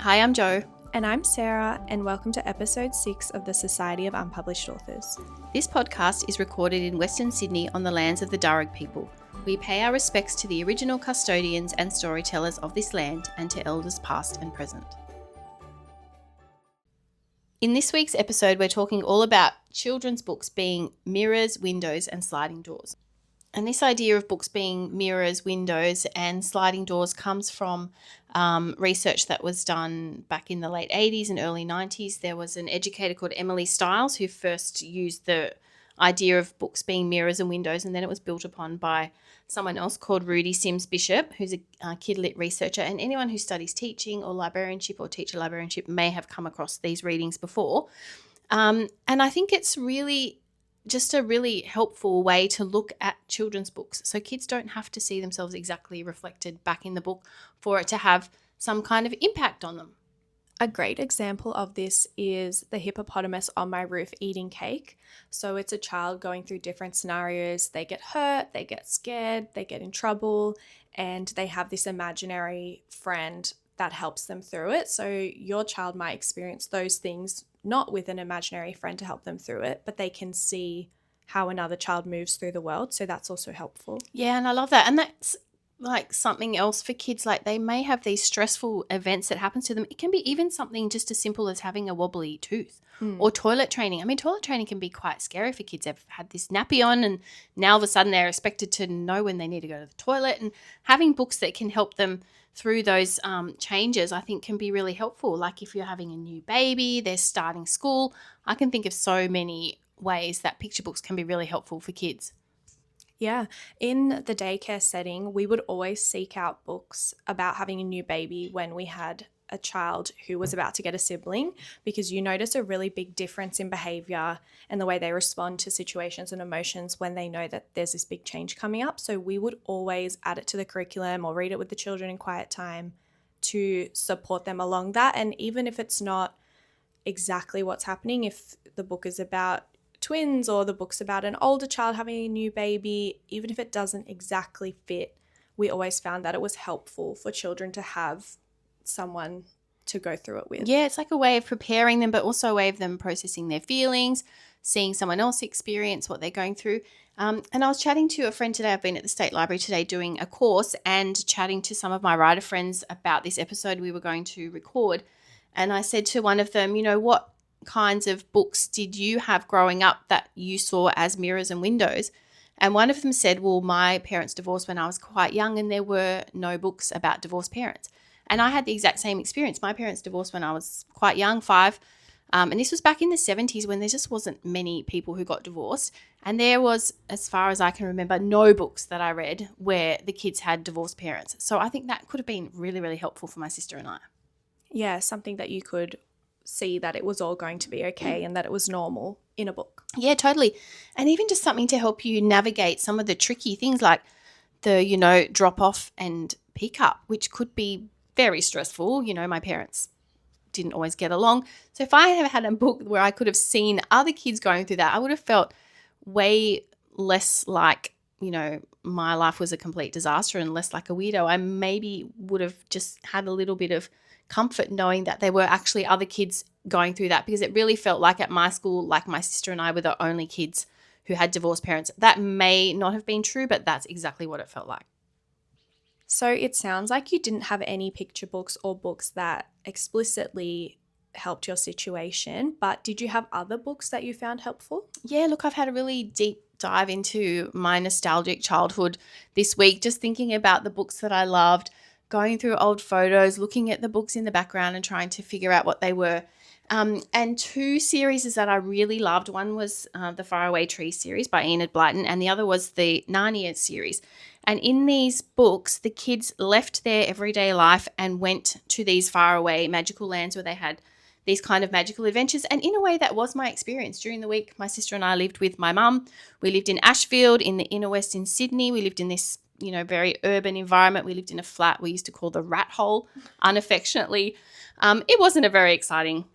Hi, I'm Jo. And I'm Sarah, and welcome to episode 6 of the Society of Unpublished Authors. This podcast is recorded in Western Sydney on the lands of the Darug people. We pay our respects to the original custodians and storytellers of this land and to elders past and present. In this week's episode, we're talking all about children's books being mirrors, windows, and sliding doors. And this idea of books being mirrors, windows, and sliding doors comes from research that was done back in the late 80s and early 90s. There was an educator called Emily Stiles who first used the idea of books being mirrors and windows, and then it was built upon by someone else called Rudine Sims Bishop, who's a kid lit researcher. And anyone who studies teaching or librarianship or teacher librarianship may have come across these readings before. And I think it's really just a really helpful way to look at children's books. So kids don't have to see themselves exactly reflected back in the book for it to have some kind of impact on them. A great example of this is the hippopotamus on my roof eating cake. So it's a child going through different scenarios. They get hurt, they get scared, they get in trouble, and they have this imaginary friend that helps them through it. So your child might experience those things not with an imaginary friend to help them through it, but they can see how another child moves through the world. So that's also helpful. Yeah, and I love that. And that's like something else for kids. Like they may have these stressful events that happens to them. It can be even something just as simple as having a wobbly tooth or toilet training. I mean, toilet training can be quite scary for kids. They've had this nappy on and now all of a sudden they're expected to know when they need to go to the toilet, and having books that can help them through those changes, I think, can be really helpful. Like if you're having a new baby, they're starting school. I can think of so many ways that picture books can be really helpful for kids. Yeah. In the daycare setting, we would always seek out books about having a new baby when we had a child who was about to get a sibling, because you notice a really big difference in behavior and the way they respond to situations and emotions when they know that there's this big change coming up. So we would always add it to the curriculum or read it with the children in quiet time to support them along that. And even if it's not exactly what's happening, if the book is about twins or the book's about an older child having a new baby, even if it doesn't exactly fit, we always found that it was helpful for children to have someone to go through it with. Yeah, it's like a way of preparing them, but also a way of them processing their feelings, seeing someone else experience what they're going through. And I was chatting to a friend today. I've been at the State Library today doing a course and chatting to some of my writer friends about this episode we were going to record. And I said to one of them, you know, what kinds of books did you have growing up that you saw as mirrors and windows? And one of them said, well, my parents divorced when I was quite young and there were no books about divorced parents. And I had the exact same experience. My parents divorced when I was quite young, 5. And this was back in the 70s when there just wasn't many people who got divorced. And there was, as far as I can remember, no books that I read where the kids had divorced parents. So I think that could have been really, really helpful for my sister and I. Yeah, something that you could see that it was all going to be okay and that it was normal in a book. Yeah, totally. And even just something to help you navigate some of the tricky things like the, drop off and pick up, which could be very stressful. You know, my parents didn't always get along. So if I had had a book where I could have seen other kids going through that, I would have felt way less like, my life was a complete disaster and less like a weirdo. I maybe would have just had a little bit of comfort knowing that there were actually other kids going through that, because it really felt like at my school, like my sister and I were the only kids who had divorced parents. That may not have been true, but that's exactly what it felt like. So it sounds like you didn't have any picture books or books that explicitly helped your situation, but did you have other books that you found helpful? Yeah, look, I've had a really deep dive into my nostalgic childhood this week, just thinking about the books that I loved, going through old photos, looking at the books in the background and trying to figure out what they were. And 2 series that I really loved. One was the Faraway Tree series by Enid Blyton, and the other was the Narnia series. And in these books, the kids left their everyday life and went to these faraway magical lands where they had these kind of magical adventures. And in a way, that was my experience. During the week, my sister and I lived with my mum. We lived in Ashfield in the inner west in Sydney. We lived in this, very urban environment. We lived in a flat we used to call the Rat Hole, unaffectionately. It wasn't a very exciting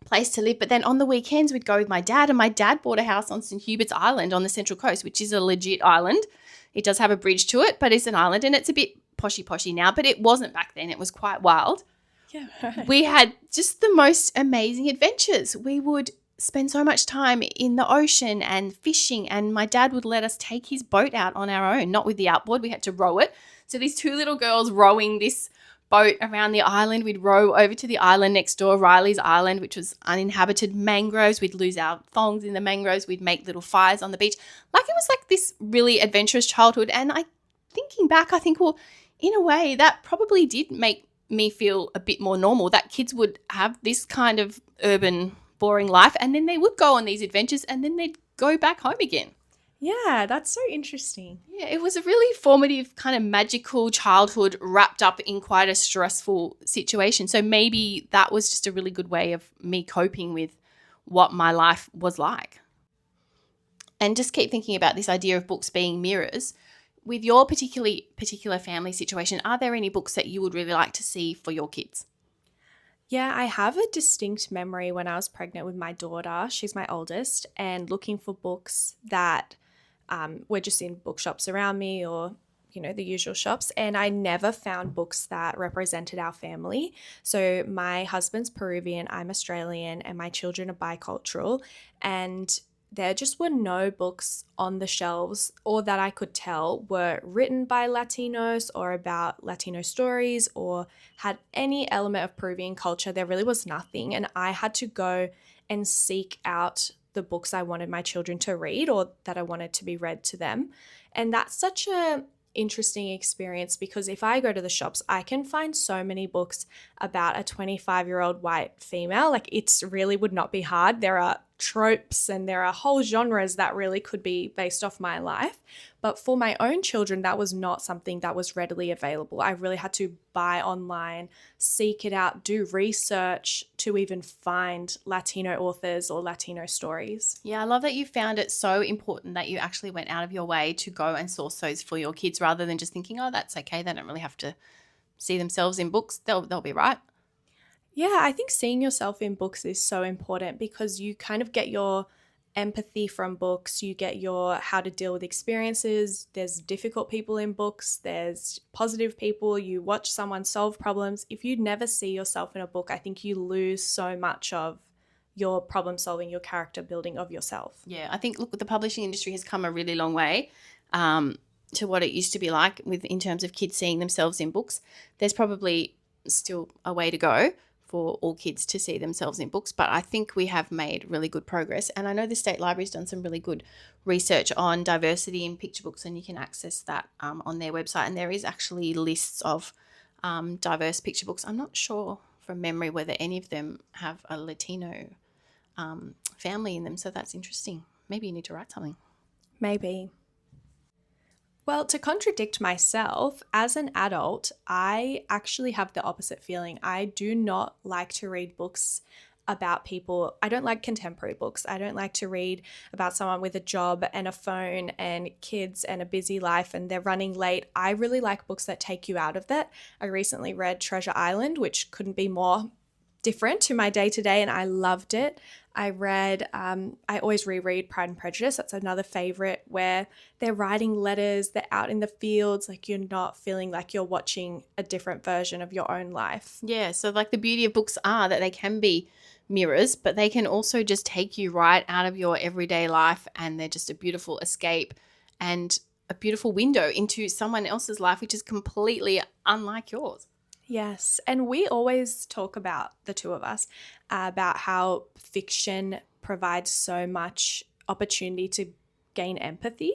place to live. But then on the weekends, we'd go with my dad, and my dad bought a house on St. Hubert's Island on the Central Coast, which is a legit island. It does have a bridge to it, but it's an island, and it's a bit poshy now, but it wasn't back then. It was quite wild. Yeah, right. We had just the most amazing adventures. We would spend so much time in the ocean and fishing, and my dad would let us take his boat out on our own, not with the outboard. We had to row it. So these two little girls rowing this boat around the island. We'd row over to the island next door, Riley's Island, which was uninhabited mangroves. We'd lose our thongs in the mangroves. We'd make little fires on the beach. Like, it was like this really adventurous childhood. And thinking back, I think, well, in a way that probably did make me feel a bit more normal, that kids would have this kind of urban boring life, and then they would go on these adventures, and then they'd go back home again. Yeah, that's so interesting. Yeah, it was a really formative kind of magical childhood wrapped up in quite a stressful situation. So maybe that was just a really good way of me coping with what my life was like. And just keep thinking about this idea of books being mirrors. With your particular family situation, are there any books that you would really like to see for your kids? Yeah, I have a distinct memory when I was pregnant with my daughter. She's my oldest, and looking for books that were just in bookshops around me, or the usual shops, and I never found books that represented our family. So my husband's Peruvian, I'm Australian, and my children are bicultural, and there just were no books on the shelves, or that I could tell were written by Latinos or about Latino stories or had any element of Peruvian culture. There really was nothing, and I had to go and seek out the books I wanted my children to read, or that I wanted to be read to them. And that's such a interesting experience, because if I go to the shops, I can find so many books about a 25-year-old white female. Like, it's really would not be hard. There are tropes and there are whole genres that really could be based off my life. But for my own children, that was not something that was readily available. I really had to buy online, seek it out, do research to even find Latino authors or Latino stories. Yeah, I love that you found it so important that you actually went out of your way to go and source those for your kids, rather than just thinking, oh, that's okay, they don't really have to see themselves in books. They'll be right. Yeah, I think seeing yourself in books is so important, because you kind of get your empathy from books, you get your how to deal with experiences. There's difficult people in books, there's positive people. You watch someone solve problems. If you never see yourself in a book, I think you lose so much of your problem solving, your character building of yourself. Yeah, I think, look, the publishing industry has come a really long way to what it used to be like in terms of kids seeing themselves in books. There's probably still a way to go for all kids to see themselves in books, but I think we have made really good progress. And I know the State Library's done some really good research on diversity in picture books, and you can access that on their website. And there is actually lists of diverse picture books. I'm not sure from memory whether any of them have a Latino family in them, so that's interesting. Maybe you need to write something. Maybe. Well, to contradict myself, as an adult, I actually have the opposite feeling. I do not like to read books about people. I don't like contemporary books. I don't like to read about someone with a job and a phone and kids and a busy life and they're running late. I really like books that take you out of that. I recently read Treasure Island, which couldn't be more different to my day-to-day, and I loved it. I always reread Pride and Prejudice. That's another favorite, where they're writing letters, they're out in the fields, like you're not feeling like you're watching a different version of your own life. Yeah, so like the beauty of books are that they can be mirrors, but they can also just take you right out of your everyday life, and they're just a beautiful escape and a beautiful window into someone else's life, which is completely unlike yours. Yes, and we always talk about, the two of us, about how fiction provides so much opportunity to gain empathy.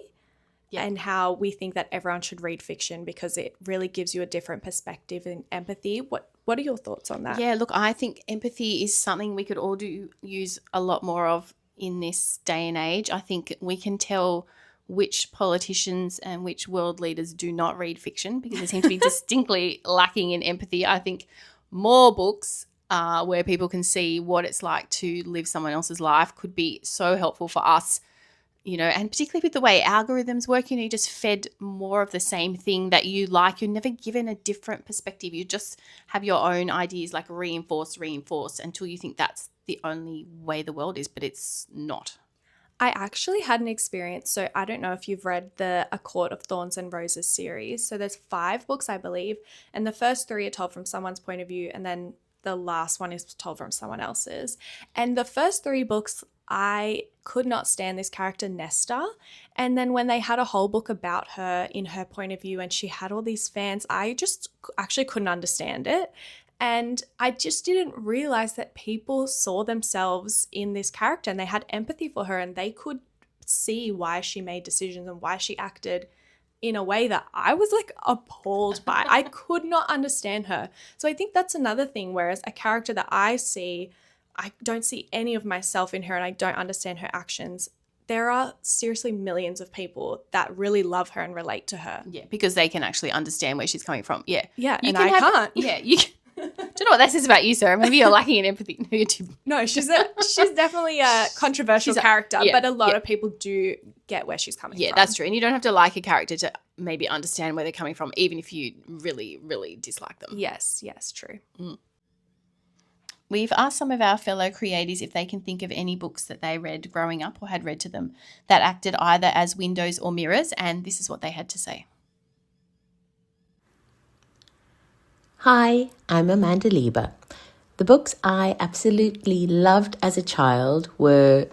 Yeah. And how we think that everyone should read fiction because it really gives you a different perspective and empathy. What are your thoughts on that? Yeah, look, I think empathy is something we could all use a lot more of in this day and age. I think we can tell which politicians and which world leaders do not read fiction because they seem to be distinctly lacking in empathy. I think more books where people can see what it's like to live someone else's life could be so helpful for us, and particularly with the way algorithms work, you just fed more of the same thing that you like. You're never given a different perspective. You just have your own ideas, like reinforce until you think that's the only way the world is, but it's not. I actually had an experience. So I don't know if you've read the A Court of Thorns and Roses series. So there's 5 books, I believe. And the first 3 are told from someone's point of view. And then the last one is told from someone else's. And the first 3 books, I could not stand this character, Nesta. And then when they had a whole book about her in her point of view and she had all these fans, I just actually couldn't understand it. And I just didn't realize that people saw themselves in this character and they had empathy for her and they could see why she made decisions and why she acted in a way that I was like appalled by. I could not understand her. So I think that's another thing, whereas a character that I see, I don't see any of myself in her and I don't understand her actions. There are seriously millions of people that really love her and relate to her. Yeah, because they can actually understand where she's coming from. Yeah. Yeah, and I can't. Yeah, you can. Do you know what that says about you, Sarah? Maybe you're lacking in empathy. No, you're too. No, she's definitely a controversial character, but a lot of people do get where she's coming from. Yeah, that's true. And you don't have to like a character to maybe understand where they're coming from, even if you really, really dislike them. Yes, true. We've asked some of our fellow creators if they can think of any books that they read growing up or had read to them that acted either as windows or mirrors, and this is what they had to say. Hi, I'm Amanda Lieber. The books I absolutely loved as a child were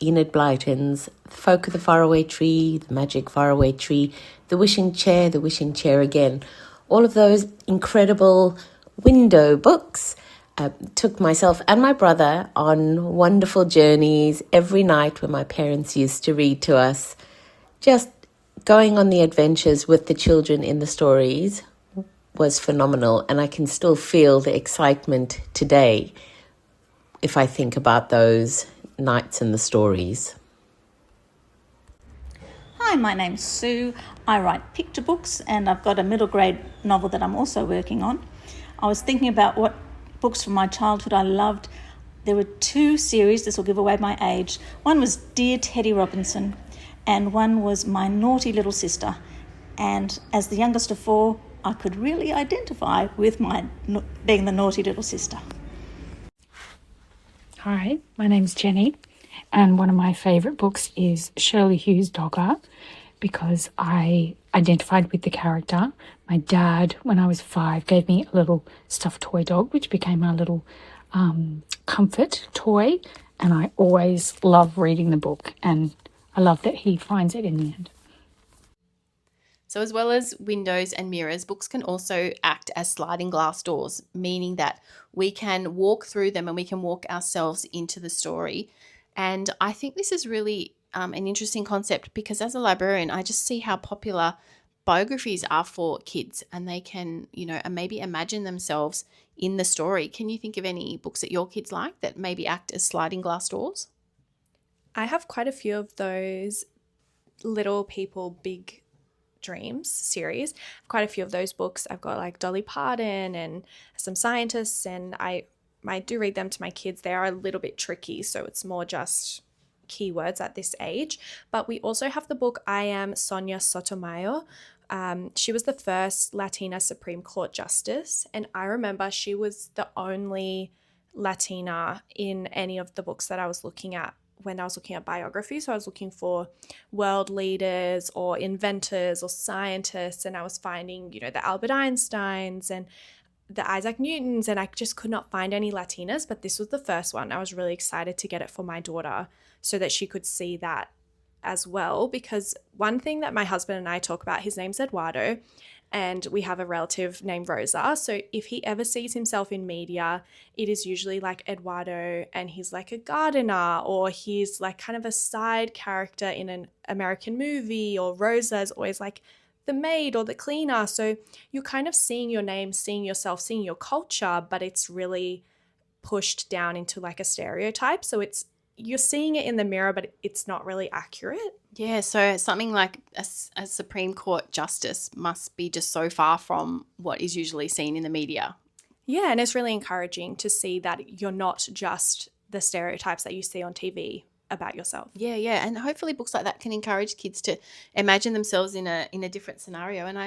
Enid Blyton's The Folk of the Faraway Tree, The Magic Faraway Tree, The Wishing Chair Again. All of those incredible window books took myself and my brother on wonderful journeys every night when my parents used to read to us. Just going on the adventures with the children in the stories was phenomenal, and I can still feel the excitement today if I think about those nights and the stories. Hi, my name's Sue. I write picture books and I've got a middle grade novel that I'm also working on. I was thinking about what books from my childhood I loved. There were 2 series, this will give away my age. One was Dear Teddy Robinson and one was My Naughty Little Sister. And as the youngest of 4, I could really identify with being the naughty little sister. Hi, my name's Jenny, and one of my favourite books is Shirley Hugh's Dogger because I identified with the character. My dad, when I was 5, gave me a little stuffed toy dog, which became our little comfort toy, and I always love reading the book, and I love that he finds it in the end. So as well as windows and mirrors, books can also act as sliding glass doors, meaning that we can walk through them and we can walk ourselves into the story. And I think this is really an interesting concept because as a librarian, I just see how popular biographies are for kids and they can, maybe imagine themselves in the story. Can you think of any books that your kids like that maybe act as sliding glass doors? I have quite a few of those Little People, Big Dreams series. Quite a few of those books. I've got like Dolly Parton and some scientists, and I do read them to my kids. They are a little bit tricky, so it's more just keywords at this age. But we also have the book I Am Sonia Sotomayor. She was the first Latina Supreme Court Justice, and I remember she was the only Latina in any of the books that I was looking at when I was looking at biographies. So I was looking for world leaders or inventors or scientists, and I was finding, the Albert Einsteins and the Isaac Newtons, and I just could not find any Latinas, but this was the first one. I was really excited to get it for my daughter so that she could see that as well, because one thing that my husband and I talk about, his name's Eduardo, and we have a relative named Rosa. So if he ever sees himself in media, it is usually like Eduardo and he's like a gardener, or he's like kind of a side character in an American movie, or Rosa is always like the maid or the cleaner. So you're kind of seeing your name, seeing yourself, seeing your culture, but it's really pushed down into like a stereotype. So you're seeing it in the mirror, but it's not really accurate. Yeah, so something like a Supreme Court justice must be just so far from what is usually seen in the media. Yeah, and it's really encouraging to see that you're not just the stereotypes that you see on TV about yourself. Yeah, and hopefully books like that can encourage kids to imagine themselves in a different scenario. And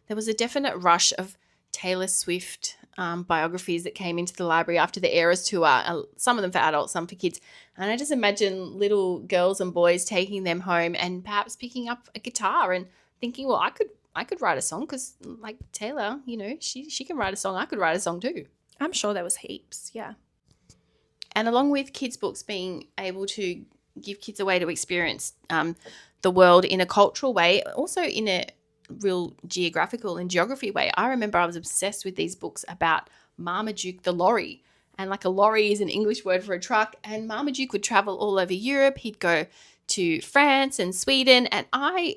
there was a definite rush of Taylor Swift biographies that came into the library after the Eras tour, some of them for adults, some for kids. And I just imagine little girls and boys taking them home and perhaps picking up a guitar and thinking, well, I could write a song because like Taylor, she can write a song. I could write a song too. I'm sure there was heaps, yeah. And along with kids' books being able to give kids a way to experience the world in a cultural way, also in a real geographical and geography way. I remember I was obsessed with these books about Marmaduke the lorry. And like a lorry is an English word for a truck. And Marmaduke would travel all over Europe. He'd go to France and Sweden. And I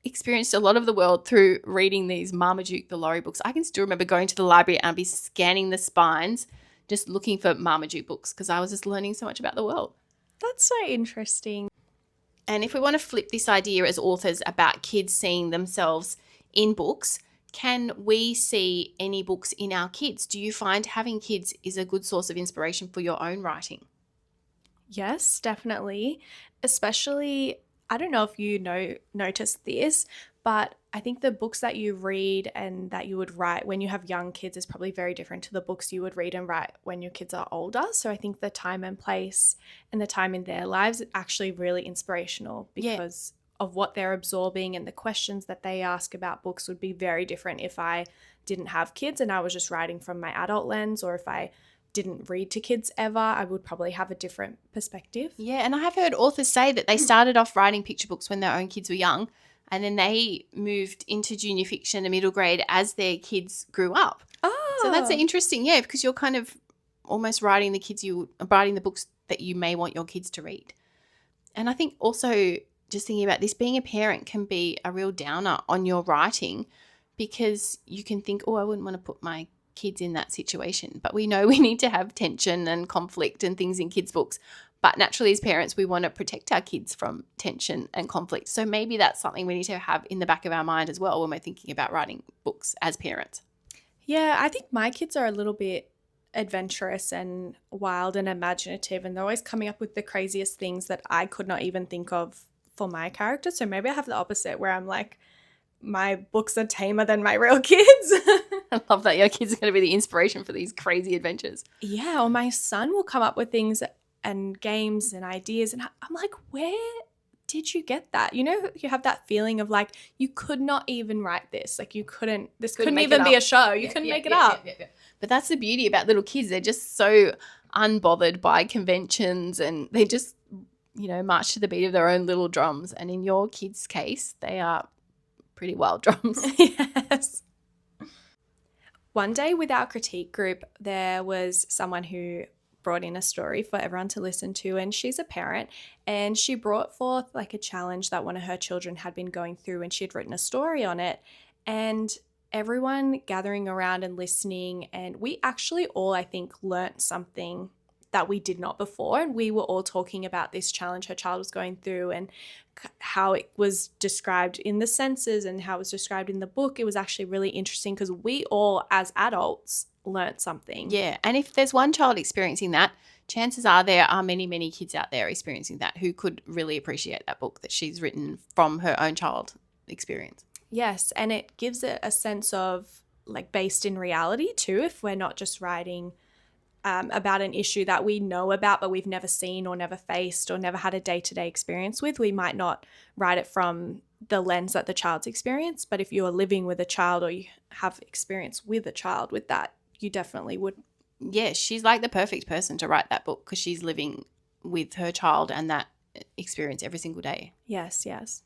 experienced a lot of the world through reading these Marmaduke the lorry books. I can still remember going to the library and I'd be scanning the spines just looking for Marmaduke books because I was just learning so much about the world. That's so interesting. And if we want to flip this idea as authors about kids seeing themselves in books, can we see any books in our kids? Do you find having kids is a good source of inspiration for your own writing? Yes, definitely. Especially, I don't know if you noticed this, but I think the books that you read and that you would write when you have young kids is probably very different to the books you would read and write when your kids are older. So I think the time and place and the time in their lives is actually really inspirational because of what they're absorbing, and the questions that they ask about books would be very different if I didn't have kids and I was just writing from my adult lens, or if I didn't read to kids ever, I would probably have a different perspective. Yeah, and I have heard authors say that they started off writing picture books when their own kids were young, and then they moved into junior fiction and middle grade as their kids grew up. Oh. So that's interesting, yeah, because you're kind of almost writing the books that you may want your kids to read. And I think also just thinking about this, being a parent can be a real downer on your writing because you can think, oh, I wouldn't want to put my kids in that situation. But we know we need to have tension and conflict and things in kids' books. But naturally, as parents, we want to protect our kids from tension and conflict. So maybe that's something we need to have in the back of our mind as well when we're thinking about writing books as parents. Yeah, I think my kids are a little bit adventurous and wild and imaginative, and they're always coming up with the craziest things that I could not even think of for my character. So maybe I have the opposite where I'm like, my books are tamer than my real kids. I love that your kids are going to be the inspiration for these crazy adventures. Yeah, or my son will come up with things and games and ideas, and I'm like, where did you get that? You know, you have that feeling of like, you could not even write this. Like couldn't even be a show. You couldn't make it up. Yeah. But that's the beauty about little kids. They're just so unbothered by conventions, and they just, march to the beat of their own little drums. And in your kids' case, they are pretty wild drums. Yes. One day with our critique group, there was someone who brought in a story for everyone to listen to, and she's a parent, and she brought forth like a challenge that one of her children had been going through, and she had written a story on it, and everyone gathering around and listening, and we actually all, I think, learnt something that we did not before, and we were all talking about this challenge her child was going through and how it was described in the senses and how it was described in the book. It was actually really interesting because we all as adults learnt something. Yeah, and if there's one child experiencing that, chances are there are many, many kids out there experiencing that who could really appreciate that book that she's written from her own child experience. Yes, and it gives it a sense of like based in reality too, if we're not just writing about an issue that we know about but we've never seen or never faced or never had a day-to-day experience with. We might not write it from the lens that the child's experienced, but if you are living with a child or you have experience with a child with that, you definitely would. Yeah, she's like the perfect person to write that book because she's living with her child and that experience every single day. Yes, yes.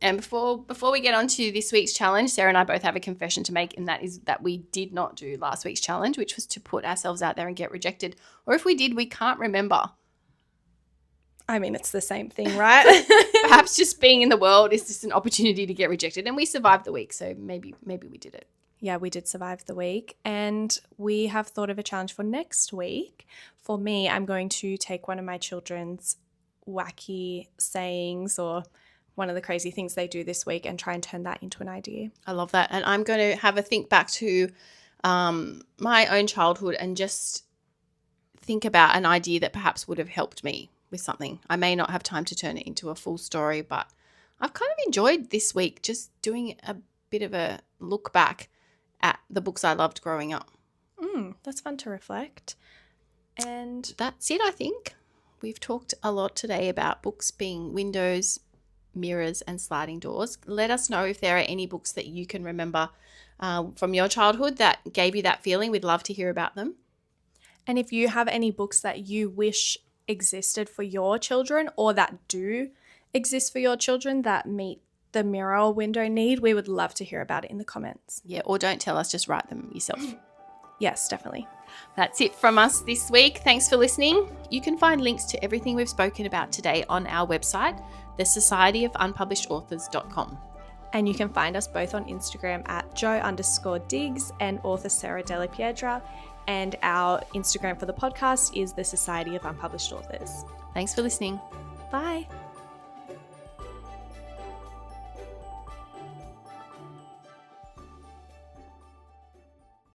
And before we get on to this week's challenge, Sarah and I both have a confession to make, and that is that we did not do last week's challenge, which was to put ourselves out there and get rejected. Or if we did, we can't remember. I mean, it's the same thing, right? Perhaps just being in the world is just an opportunity to get rejected, and we survived the week, so maybe we did it. Yeah, we did survive the week, and we have thought of a challenge for next week. For me, I'm going to take one of my children's wacky sayings or one of the crazy things they do this week and try and turn that into an idea. I love that. And I'm going to have a think back to my own childhood and just think about an idea that perhaps would have helped me with something. I may not have time to turn it into a full story, but I've kind of enjoyed this week just doing a bit of a look back at the books I loved growing up. That's fun to reflect. And that's it, I think. We've talked a lot today about books being windows, mirrors and sliding doors. Let us know if there are any books that you can remember from your childhood that gave you that feeling. We'd love to hear about them. And if you have any books that you wish existed for your children or that do exist for your children that meet the mirror window need, we would love to hear about it in the comments. Yeah, or don't tell us, just write them yourself. Yes, definitely. That's it from us this week. Thanks for listening. You can find links to everything we've spoken about today on our website, thesocietyofunpublishedauthors.com. And you can find us both on Instagram at jo_diggs and author Sarah Della Piedra. And our Instagram for the podcast is the Society of Unpublished Authors. Thanks for listening. Bye.